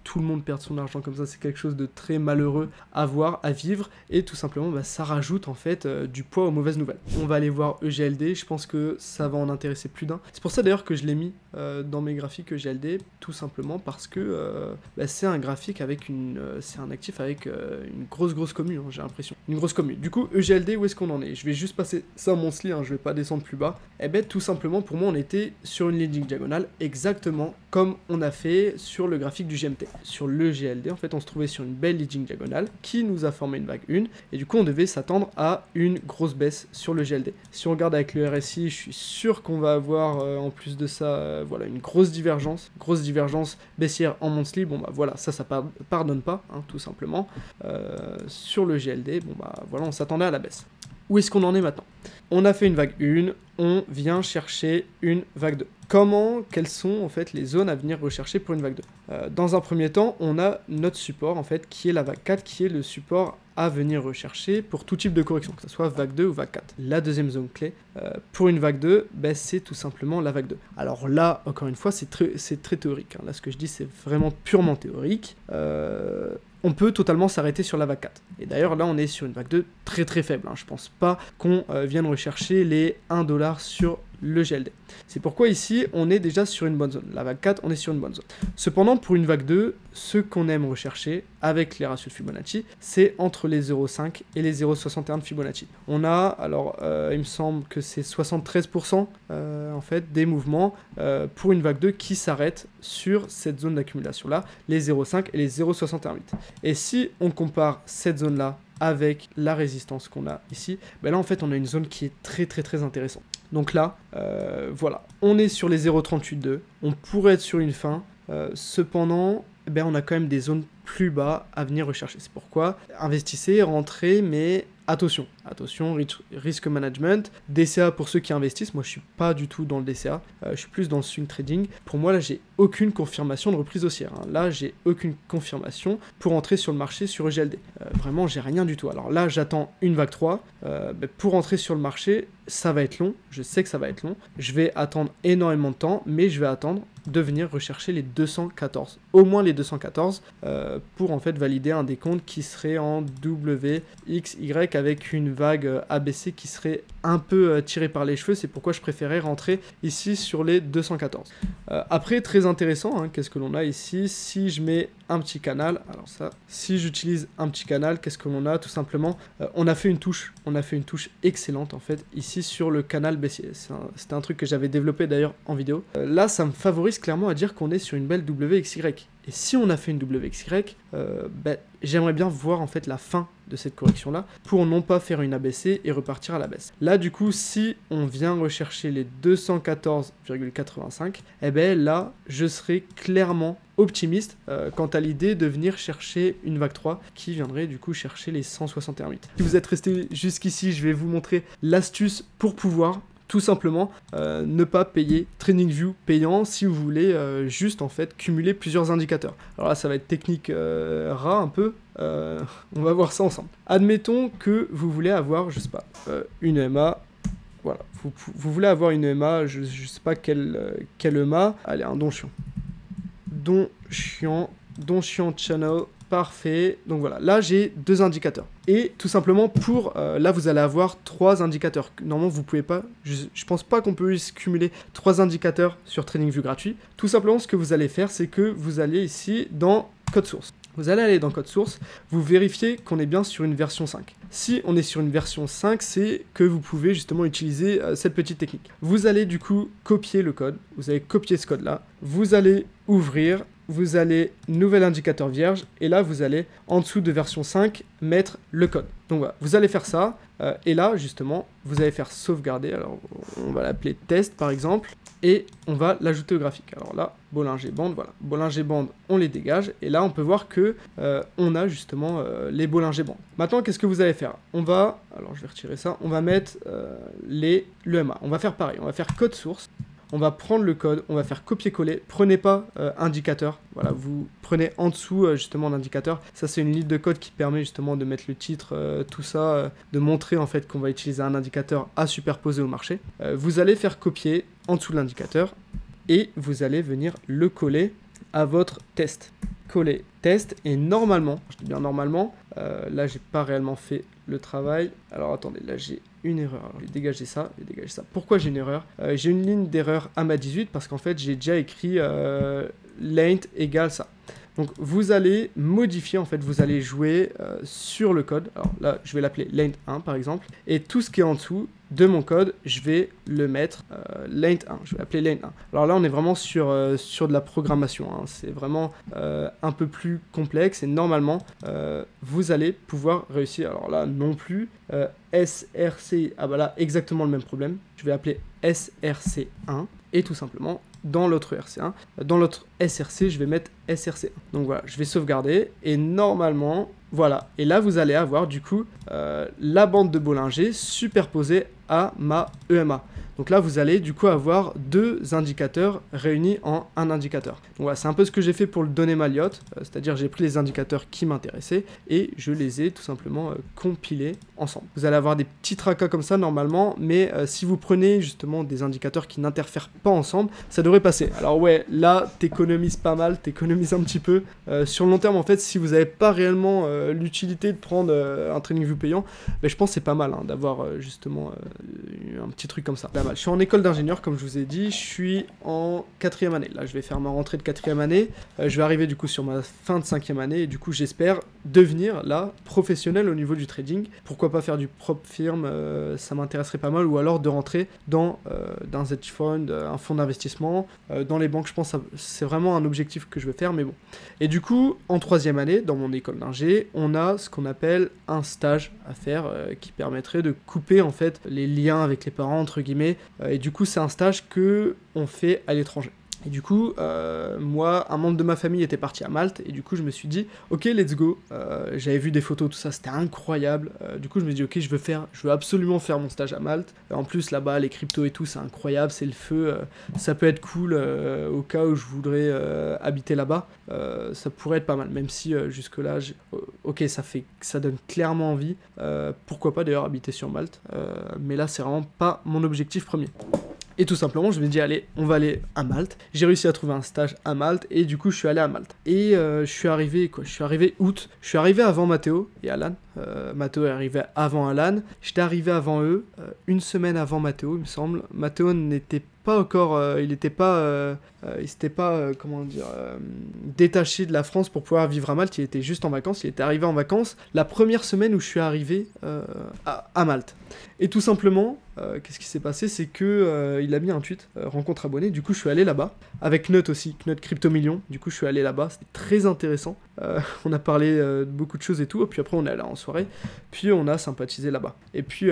Tout le monde perd son argent comme ça, c'est quelque chose de très malheureux à voir, à vivre, et tout simplement, ça rajoute en fait du poids aux mauvaises nouvelles. On va aller voir EGLD, je pense que ça va en intéresser plus d'un. C'est pour ça d'ailleurs que je l'ai mis dans mes graphiques EGLD, tout simplement parce que c'est un graphique avec c'est un actif avec une grosse commune, j'ai l'impression. Une grosse commune. Du coup, EGLD, où est-ce qu'on en est? Je vais juste passer ça monthly, je vais pas descendre plus bas. Tout simplement, pour moi, on était sur une leading diagonale, exactement comme on a fait sur le graphique du GMT. Sur le GLD, en fait, on se trouvait sur une belle leading diagonale qui nous a formé une vague 1, et du coup, on devait s'attendre à une grosse baisse sur le GLD. Si on regarde avec le RSI, je suis sûr qu'on va avoir, en plus de ça, voilà, une grosse divergence baissière en monthly. Voilà, ça pardonne pas, tout simplement. Sur le GLD, voilà, on s'attendait à la baisse. Où est-ce qu'on en est maintenant? On a fait une vague 1, on vient chercher une vague 2. quelles sont en fait les zones à venir rechercher pour une vague 2. Dans un premier temps, on a notre support en fait qui est la vague 4, qui est le support à venir rechercher pour tout type de correction, que ce soit vague 2 ou vague 4. La deuxième zone clé pour une vague 2, c'est tout simplement la vague 2. Alors là, encore une fois, c'est très théorique. Là, ce que je dis, c'est vraiment purement théorique. On peut totalement s'arrêter sur la vague 4. Et d'ailleurs, là, on est sur une vague 2 très faible. Je pense pas qu'on vienne rechercher les 1$ sur le GLD. C'est pourquoi ici, on est déjà sur une bonne zone. La vague 4, on est sur une bonne zone. Cependant, pour une vague 2, ce qu'on aime rechercher avec les ratios de Fibonacci, c'est entre les 0,5 et les 0,61 de Fibonacci. On a, alors, il me semble que c'est 73% en fait, des mouvements pour une vague 2 qui s'arrête sur cette zone d'accumulation-là, les 0,5 et les 0,618. Et si on compare cette zone-là avec la résistance qu'on a ici, là en fait on a une zone qui est très intéressante. Donc là, voilà, on est sur les 0,382, on pourrait être sur une fin, cependant, on a quand même des zones plus bas à venir rechercher. C'est pourquoi investissez, rentrez, mais attention, risque management, DCA pour ceux qui investissent. Moi je suis pas du tout dans le DCA, je suis plus dans le swing trading. Pour moi là j'ai aucune confirmation de reprise haussière, Là j'ai aucune confirmation pour entrer sur le marché sur EGLD. Vraiment j'ai rien du tout. Alors là j'attends une vague 3, pour entrer sur le marché ça va être long, je sais que ça va être long, je vais attendre énormément de temps, mais je vais attendre de venir rechercher les 214, au moins les 214, pour en fait valider un décompte qui serait en WXY avec une vague ABC qui serait un peu tirée par les cheveux. C'est pourquoi je préférais rentrer ici sur les 214. Après, très intéressant, qu'est-ce que l'on a ici? Si je mets un petit canal, alors ça, si j'utilise un petit canal, qu'est-ce que l'on a? Tout simplement, on a fait une touche excellente en fait ici sur le canal baissier. C'était un truc que j'avais développé d'ailleurs en vidéo. Là, ça me favorise clairement à dire qu'on est sur une belle WXY. Et si on a fait une WXY, j'aimerais bien voir en fait la fin de cette correction là pour non pas faire une ABC et repartir à la baisse. Là du coup si on vient rechercher les 214,85, là je serai clairement optimiste quant à l'idée de venir chercher une vague 3 qui viendrait du coup chercher les 161,8. Si vous êtes resté jusqu'ici, je vais vous montrer l'astuce pour pouvoir tout simplement ne pas payer TradingView payant si vous voulez juste en fait cumuler plusieurs indicateurs. Alors là ça va être technique rat un peu, on va voir ça ensemble. Admettons que vous voulez avoir, je sais pas, une EMA, voilà, vous voulez avoir une EMA, je sais pas quelle EMA, allez un Don Chiant Channel. Parfait, donc voilà, là j'ai deux indicateurs. Et tout simplement pour, là vous allez avoir trois indicateurs. Normalement vous pouvez pas, je pense pas qu'on puisse cumuler trois indicateurs sur TradingView gratuit. Tout simplement ce que vous allez faire, c'est que vous allez ici dans code source. Vous allez aller dans code source, vous vérifiez qu'on est bien sur une version 5. Si on est sur une version 5, c'est que vous pouvez justement utiliser cette petite technique. Vous allez du coup copier le code, vous allez copier ce code là, vous allez ouvrir, vous allez nouvel indicateur vierge et là vous allez en dessous de version 5 mettre le code. Donc voilà, vous allez faire ça et là justement vous allez faire sauvegarder, alors on va l'appeler test par exemple et on va l'ajouter au graphique. Alors là Bollinger Band, voilà, Bollinger Band on les dégage et là on peut voir que on a justement les Bollinger Band. Maintenant qu'est-ce que vous allez faire? On va, alors je vais retirer ça, on va mettre l'EMA, on va faire pareil, on va faire code source. On va prendre le code, on va faire copier-coller. Prenez pas indicateur, voilà, vous prenez en dessous justement l'indicateur. Ça c'est une ligne de code qui permet justement de mettre le titre, tout ça, de montrer en fait qu'on va utiliser un indicateur à superposer au marché. Vous allez faire copier en dessous de l'indicateur et vous allez venir le coller à votre test. Coller test et normalement, je dis bien normalement, là j'ai pas réellement fait le travail. Alors attendez, là j'ai une erreur. Alors, je vais dégager ça, Pourquoi j'ai une erreur? J'ai une ligne d'erreur AMA 18 parce qu'en fait j'ai déjà écrit length égale ça. Donc vous allez modifier, en fait vous allez jouer sur le code. Alors là je vais l'appeler length 1 par exemple. Et tout ce qui est en dessous de mon code, je vais le mettre length 1. Je vais l'appeler length 1. Alors là on est vraiment sur de la programmation. C'est vraiment un peu plus complexe et normalement vous allez pouvoir réussir. Alors là non plus. SRC, ah bah là exactement le même problème. Je vais appeler SRC1 et tout simplement dans l'autre RC1, dans l'autre SRC, je vais mettre SRC1. Donc voilà, je vais sauvegarder et normalement, voilà. Et là, vous allez avoir du coup la bande de Bollinger superposée à ma EMA. Donc là, vous allez du coup avoir 2 indicateurs réunis en un indicateur. Donc voilà, c'est un peu ce que j'ai fait pour le Donnem Alliot, c'est-à-dire j'ai pris les indicateurs qui m'intéressaient et je les ai tout simplement compilés ensemble. Vous allez avoir des petits tracas comme ça normalement, mais si vous prenez justement des indicateurs qui n'interfèrent pas ensemble, ça devrait passer. Alors ouais, là, t'économises pas mal, t'économises un petit peu. Sur le long terme, en fait, si vous n'avez pas réellement l'utilité de prendre un TradingView payant, je pense que c'est pas mal hein, d'avoir justement un petit truc comme ça. Pas mal. Je suis en école d'ingénieur, comme je vous ai dit, je suis en 4e année. Là, je vais faire ma rentrée de 4e année. Je vais arriver du coup sur ma fin de 5e année et du coup, j'espère devenir là professionnel au niveau du trading. Pourquoi pas faire du prop firm, ça m'intéresserait pas mal, ou alors de rentrer dans un hedge fund, un fonds d'investissement, dans les banques. Je pense que c'est vraiment un objectif que je veux faire, mais bon. Et du coup, en 3e année, dans mon école d'ingé, on a ce qu'on appelle un stage à faire qui permettrait de couper en fait les liens avec les parents entre guillemets, et du coup c'est un stage que on fait à l'étranger. Et du coup, moi, un membre de ma famille était parti à Malte, et du coup, je me suis dit, ok, let's go. J'avais vu des photos, tout ça, c'était incroyable. Du coup, je me dis, ok, je veux absolument faire mon stage à Malte. En plus, là-bas, les cryptos et tout, c'est incroyable, c'est le feu. Ça peut être cool au cas où je voudrais habiter là-bas. Ça pourrait être pas mal, même si jusque-là, ok, ça donne clairement envie. Pourquoi pas d'ailleurs habiter sur Malte. Mais là, c'est vraiment pas mon objectif premier. Et tout simplement, je me dis, allez, on va aller à Malte. J'ai réussi à trouver un stage à Malte, et du coup, je suis allé à Malte. Et je suis arrivé août. Je suis arrivé avant Matteo et Alan. Matteo est arrivé avant Alan. J'étais arrivé avant eux, une semaine avant Matteo, il me semble. Matteo n'était pas encore, il s'était pas, comment dire, détaché de la France pour pouvoir vivre à Malte. Il était juste en vacances. Il était arrivé en vacances la première semaine où je suis arrivé à Malte. Et tout simplement, qu'est-ce qui s'est passé, c'est que il a mis un tweet, rencontre abonnée. Du coup, je suis allé là-bas avec Knut aussi, Knut Crypto Million. Du coup, je suis allé là-bas. C'était très intéressant. On a parlé de beaucoup de choses et tout. Et puis après, on est allé en soirée. Puis on a sympathisé là-bas. Et puis,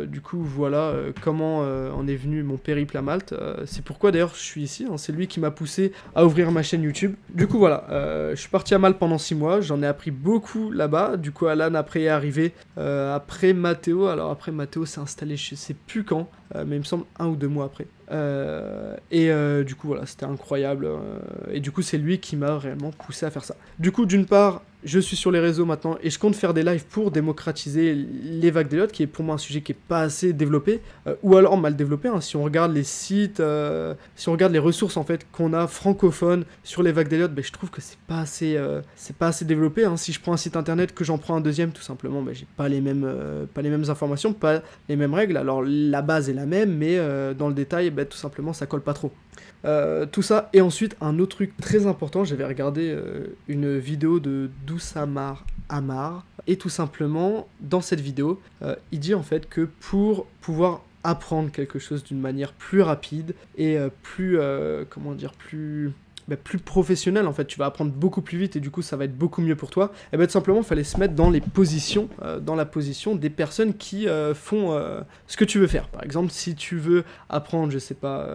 du coup, voilà comment en est venu mon périple à Malte. C'est pourquoi d'ailleurs je suis ici. Hein. C'est lui qui m'a poussé à ouvrir ma chaîne YouTube. Du coup, voilà. Je suis parti à Malte pendant 6 mois. J'en ai appris beaucoup là-bas. Du coup, Alan après est arrivé. Après Matteo. Alors après Matteo s'est installé, je sais plus quand. Mais il me semble 1 ou 2 mois après. Du coup voilà, c'était incroyable, et du coup c'est lui qui m'a réellement poussé à faire ça. Du coup d'une part, je suis sur les réseaux maintenant et je compte faire des lives pour démocratiser les vagues d'Elliott, qui est pour moi un sujet qui est pas assez développé, ou alors mal développé, hein. Si on regarde les sites, si on regarde les ressources en fait qu'on a francophones sur les vagues d'Elliott, je trouve que c'est pas assez développé, hein. Si je prends un site internet, que j'en prends un deuxième, tout simplement, j'ai pas les mêmes informations, pas les mêmes règles. Alors la base est la même, mais dans le détail, tout simplement ça colle pas trop. Tout ça, et ensuite un autre truc très important, j'avais regardé une vidéo de Doussamar Amar, et tout simplement dans cette vidéo il dit en fait que pour pouvoir apprendre quelque chose d'une manière plus rapide et plus professionnel, en fait, tu vas apprendre beaucoup plus vite et du coup ça va être beaucoup mieux pour toi, et tout simplement il fallait se mettre dans les positions, dans la position des personnes qui font ce que tu veux faire. Par exemple, si tu veux apprendre, je sais pas,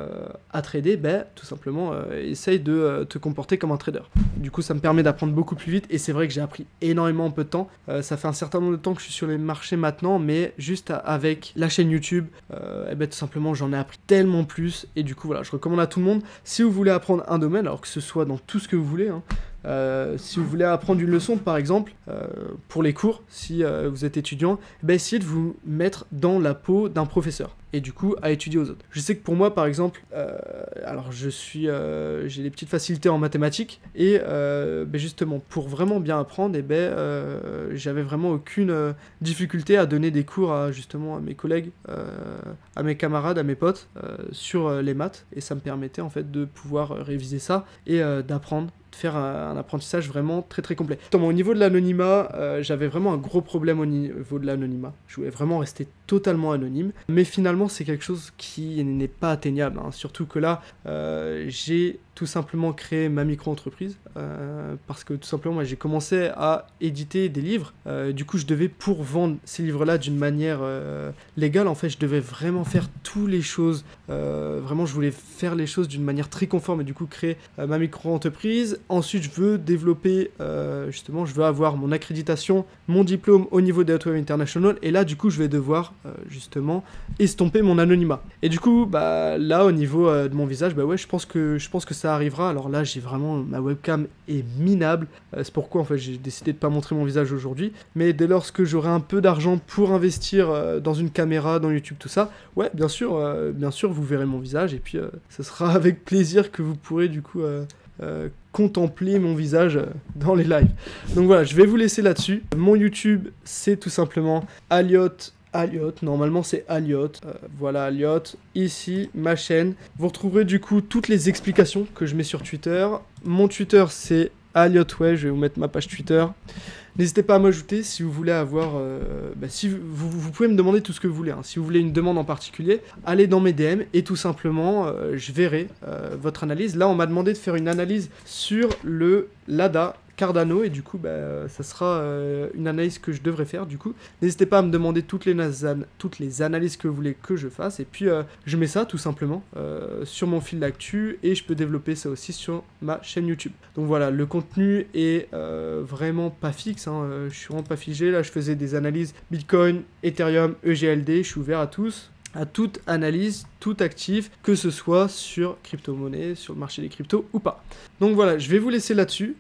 à trader, tout simplement essaye de te comporter comme un trader. Du coup ça me permet d'apprendre beaucoup plus vite, et c'est vrai que j'ai appris énormément en peu de temps. Ça fait un certain nombre de temps que je suis sur les marchés maintenant, mais juste avec la chaîne YouTube, tout simplement j'en ai appris tellement plus, et du coup voilà, je recommande à tout le monde, si vous voulez apprendre un domaine, alors que ce soit dans tout ce que vous voulez, hein. Si vous voulez apprendre une leçon, par exemple, pour les cours, si vous êtes étudiant, essayez de vous mettre dans la peau d'un professeur, et du coup à étudier aux autres. Je sais que pour moi, par exemple, alors j'ai des petites facilités en mathématiques, et justement pour vraiment bien apprendre, j'avais vraiment aucune difficulté à donner des cours à mes collègues, à mes camarades, à mes potes, sur les maths, et ça me permettait en fait de pouvoir réviser ça et d'apprendre, de faire un apprentissage vraiment très très complet. Au niveau de l'anonymat, j'avais vraiment un gros problème au niveau de l'anonymat. Je voulais vraiment rester totalement anonyme, mais finalement c'est quelque chose qui n'est pas atteignable, hein. Surtout que là, j'ai tout simplement créer ma micro-entreprise parce que tout simplement moi j'ai commencé à éditer des livres, du coup je devais, pour vendre ces livres-là d'une manière légale, en fait je devais vraiment faire toutes les choses, vraiment je voulais faire les choses d'une manière très conforme et du coup créer ma micro-entreprise. Ensuite je veux développer, justement je veux avoir mon accréditation, mon diplôme au niveau des Web International, et là du coup je vais devoir justement estomper mon anonymat. Et du coup bah là au niveau de mon visage, bah ouais je pense que ça arrivera. Alors là j'ai vraiment, ma webcam est minable, c'est pourquoi en fait j'ai décidé de pas montrer mon visage aujourd'hui, mais dès lors que j'aurai un peu d'argent pour investir dans une caméra, dans YouTube, tout ça, ouais bien sûr vous verrez mon visage, et puis ce sera avec plaisir que vous pourrez du coup contempler mon visage dans les lives. Donc voilà, je vais vous laisser là-dessus. Mon YouTube c'est tout simplement Aliot, normalement c'est Aliot, voilà Aliot, ici ma chaîne. Vous retrouverez du coup toutes les explications que je mets sur Twitter. Mon Twitter c'est AliotWay, je vais vous mettre ma page Twitter. N'hésitez pas à m'ajouter si vous voulez avoir... si vous pouvez me demander tout ce que vous voulez, hein. Si vous voulez une demande en particulier, allez dans mes DM et tout simplement je verrai votre analyse. Là on m'a demandé de faire une analyse sur le Lada Cardano, et du coup ça sera une analyse que je devrais faire. Du coup n'hésitez pas à me demander toutes les analyses que vous voulez que je fasse, et puis je mets ça tout simplement sur mon fil d'actu, et je peux développer ça aussi sur ma chaîne YouTube. Donc voilà, le contenu est vraiment pas fixe, hein. Je suis vraiment pas figé. Là je faisais des analyses Bitcoin, Ethereum, EGLD, je suis ouvert à toute analyse, tout actif, que ce soit sur crypto-monnaie, sur le marché des cryptos ou pas. Donc voilà, je vais vous laisser là-dessus.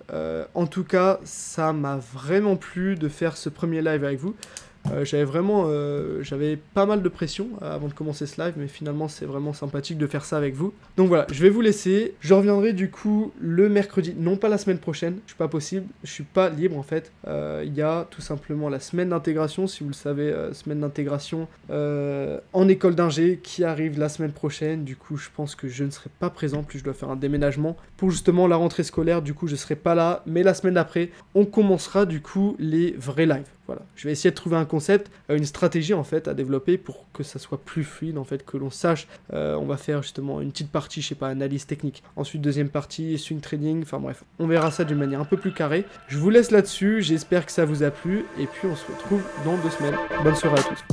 En tout cas, ça m'a vraiment plu de faire ce premier live avec vous. J'avais pas mal de pression avant de commencer ce live, mais finalement c'est vraiment sympathique de faire ça avec vous. Donc voilà, je vais vous laisser. Je reviendrai du coup le mercredi, non pas la semaine prochaine, je suis pas possible, je suis pas libre en fait. Il y a tout simplement la semaine d'intégration, si vous le savez, semaine d'intégration en école d'ingé qui arrive la semaine prochaine. Du coup je pense que je ne serai pas présent, plus je dois faire un déménagement pour justement la rentrée scolaire. Du coup je serai pas là, mais la semaine d'après on commencera du coup les vrais lives. Voilà, je vais essayer de trouver un concept, une stratégie en fait à développer pour que ça soit plus fluide en fait, que l'on sache. On va faire justement une petite partie, je sais pas, analyse technique. Ensuite deuxième partie, swing trading, enfin bref, on verra ça d'une manière un peu plus carrée. Je vous laisse là-dessus, j'espère que ça vous a plu, et puis on se retrouve dans 2 semaines. Bonne soirée à tous.